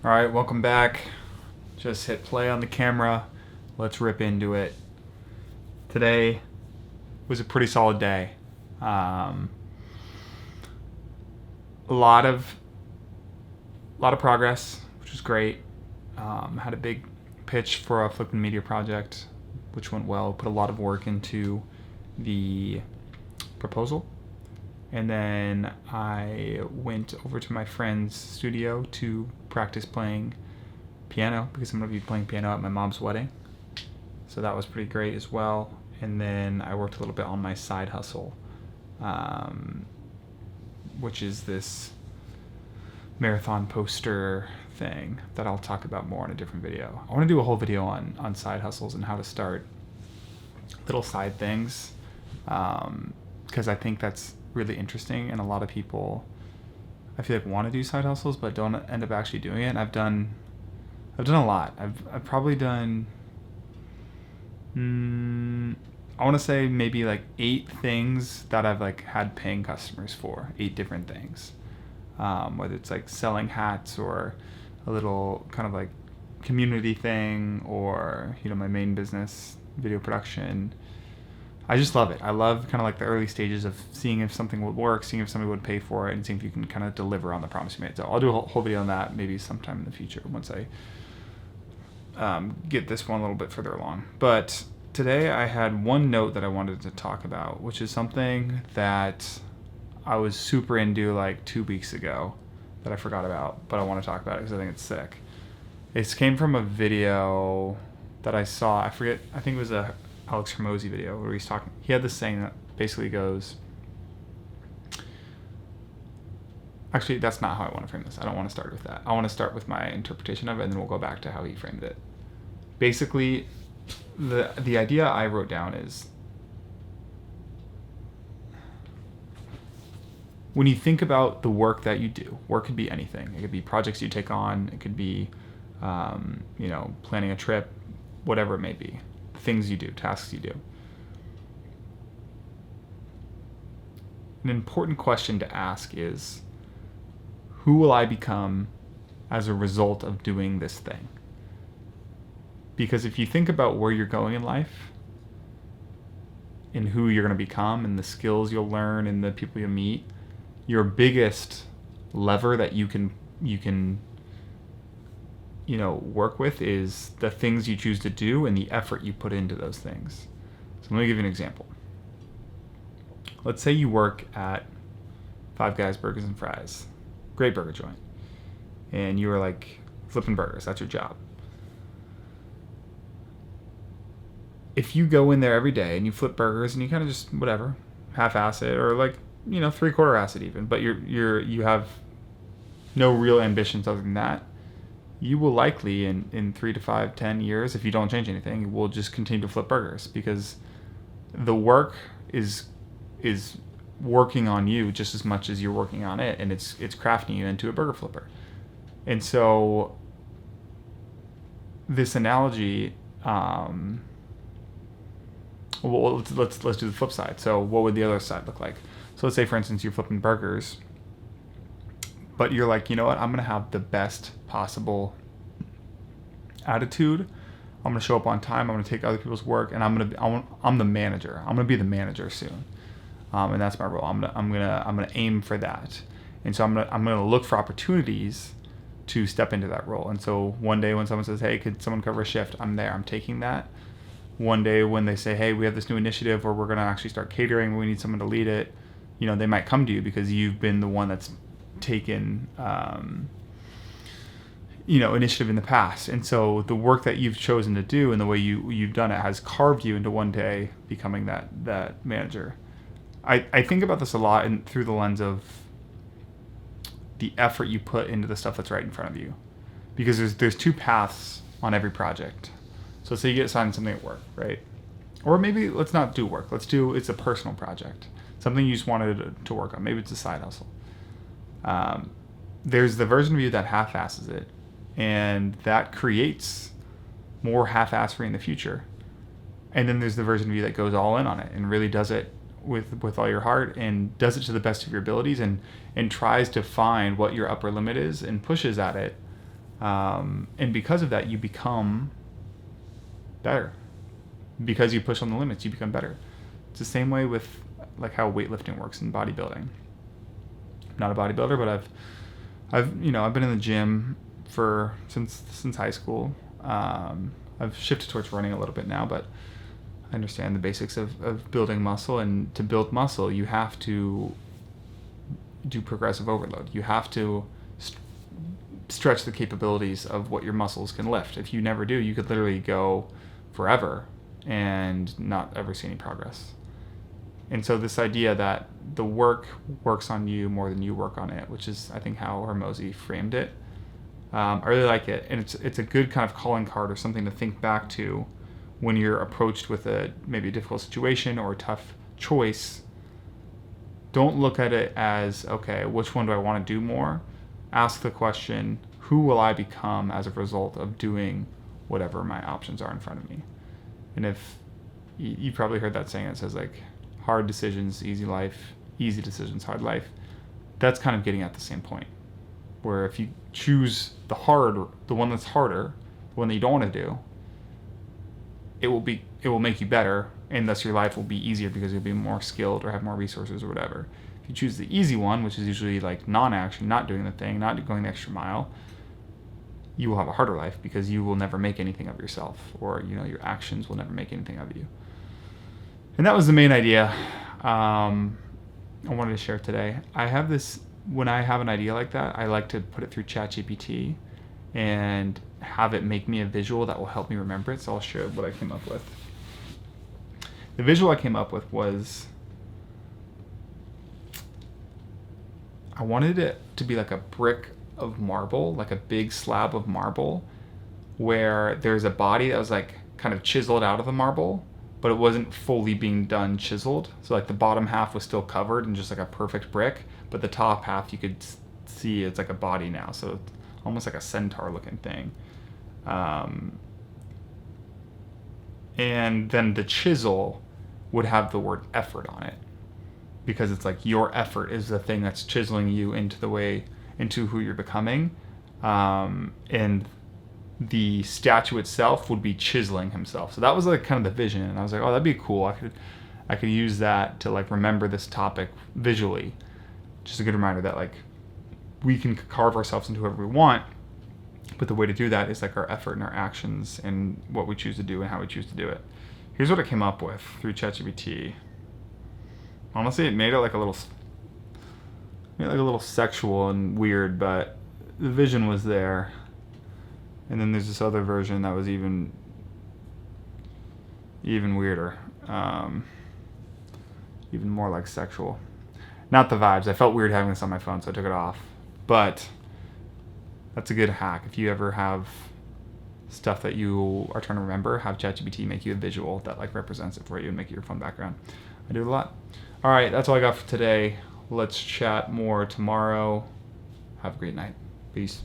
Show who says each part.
Speaker 1: All right, welcome back. Just hit play on the camera. Let's rip into it. Today was a pretty solid day. A lot of progress, which was great. Had a big pitch for a Flippin' Media project, which went well. Put a lot of work into the proposal. And then I went over to my friend's studio to practice playing piano because I'm going to be playing piano at my mom's wedding. So that was pretty great as well. And then I worked a little bit on my side hustle, which is this marathon poster thing that I'll talk about more in a different video. I want to do a whole video on side hustles and how to start little side things, because I think that's really interesting, and a lot of people I feel like want to do side hustles but don't end up actually doing it. And I've done a lot. I've probably done I want to say maybe like 8 things that I've like had paying customers for, 8 different things, whether it's like selling hats or a little kind of like community thing, or my main business, video production. I just love it. I love kind of like the early stages of seeing if something would work, seeing if somebody would pay for it, and seeing if you can kind of deliver on the promise you made. So I'll do a whole video on that maybe sometime in the future once I get this one a little bit further along. But today I had one note that I wanted to talk about, which is something that I was super into like 2 weeks ago that I forgot about, but I want to talk about it because I think it's sick. It came from a video that I saw. I think it was a Alex Hormozy video where he's talking. He had this saying that basically goes, actually, that's not how I want to frame this. I don't want to start with that. I want to start with my interpretation of it, and then we'll go back to how he framed it. Basically, the idea I wrote down is, when you think about the work that you do, work could be anything. It could be projects you take on. It could be, planning a trip, whatever it may be. Things you do, tasks you do. An important question to ask is, who will I become as a result of doing this thing? Because if you think about where you're going in life and who you're going to become and the skills you'll learn and the people you'll meet, your biggest lever that you can work with is the things you choose to do and the effort you put into those things. So let me give you an example. Let's say you work at Five Guys Burgers and Fries, great burger joint, and you are like flipping burgers. That's your job. If you go in there every day and you flip burgers and you kind of just whatever, half-ass it, or like 3/4 ass it even, but you have no real ambitions other than that, you will likely in 3 to 5, 10 years, if you don't change anything, will just continue to flip burgers, because the work is working on you just as much as you're working on it, and it's crafting you into a burger flipper. And so this analogy, well, let's do the flip side. So what would the other side look like? So let's say, for instance, you're flipping burgers, but you're like, you know what? I'm going to have the best possible attitude. I'm going to show up on time. I'm going to take other people's work, and I'm the manager. I'm going to be the manager soon, and that's my role. I'm gonna aim for that, and so I'm gonna look for opportunities to step into that role. And so one day when someone says, "Hey, could someone cover a shift?" I'm there. I'm taking that. One day when they say, "Hey, we have this new initiative, or we're going to actually start catering. We need someone to lead it," they might come to you because you've been the one that's taken, initiative in the past. And so the work that you've chosen to do and the way you've done it has carved you into one day becoming that manager. I think about this a lot through the lens of the effort you put into the stuff that's right in front of you, because there's 2 paths on every project. So say you get assigned something at work, right? Or maybe let's not do work. It's a personal project, something you just wanted to work on. Maybe it's a side hustle. There's the version of you that half-asses it, and that creates more half-assery in the future. And then there's the version of you that goes all in on it and really does it with all your heart and does it to the best of your abilities and tries to find what your upper limit is and pushes at it And because of that, you become better. Because you push on the limits, you become better. It's the same way with like how weightlifting works in bodybuilding. I'm not a bodybuilder, but I've been in the gym since high school. I've shifted towards running a little bit now, but I understand the basics of building muscle. And to build muscle, you have to do progressive overload. You have to stretch the capabilities of what your muscles can lift. If you never do, you could literally go forever and not ever see any progress. And so this idea that the work works on you more than you work on it, which is I think how Hormozi framed it. I really like it, and it's a good kind of calling card or something to think back to when you're approached with maybe a difficult situation or a tough choice. Don't look at it as, okay, which one do I want to do more? Ask the question, who will I become as a result of doing whatever my options are in front of me? And if you probably heard that saying that says like, hard decisions, easy life, easy decisions, hard life. That's kind of getting at the same point, where if you choose the one that's harder, the one that you don't want to do, it will make you better, and thus your life will be easier because you'll be more skilled or have more resources or whatever. If you choose the easy one, which is usually like non-action, not doing the thing, not going the extra mile, you will have a harder life because you will never make anything of yourself, or your actions will never make anything of you. And that was the main idea I wanted to share today. When I have an idea like that, I like to put it through ChatGPT and have it make me a visual that will help me remember it. So I'll share what I came up with. The visual I came up with was, I wanted it to be like a brick of marble, like a big slab of marble, where there's a body that was like kind of chiseled out of the marble, but it wasn't fully being done chiseled. So like the bottom half was still covered in just like a perfect brick, but the top half you could see it's like a body now. So it's almost like a centaur looking thing. And then the chisel would have the word effort on it, because it's like your effort is the thing that's chiseling you into who you're becoming. And the statue itself would be chiseling himself. So that was like kind of the vision, and I was like, oh, that'd be cool. I could use that to like remember this topic visually. Just a good reminder that like we can carve ourselves into whoever we want, but the way to do that is like our effort and our actions and what we choose to do and how we choose to do it. Here's what I came up with through ChatGPT. Honestly, it made it like a little sexual and weird, but the vision was there. And then there's this other version that was even weirder, even more like sexual. Not the vibes. I felt weird having this on my phone, so I took it off. But that's a good hack. If you ever have stuff that you are trying to remember, have ChatGPT make you a visual that like represents it for you and make it your phone background. I do it a lot. All right, that's all I got for today. Let's chat more tomorrow. Have a great night. Peace.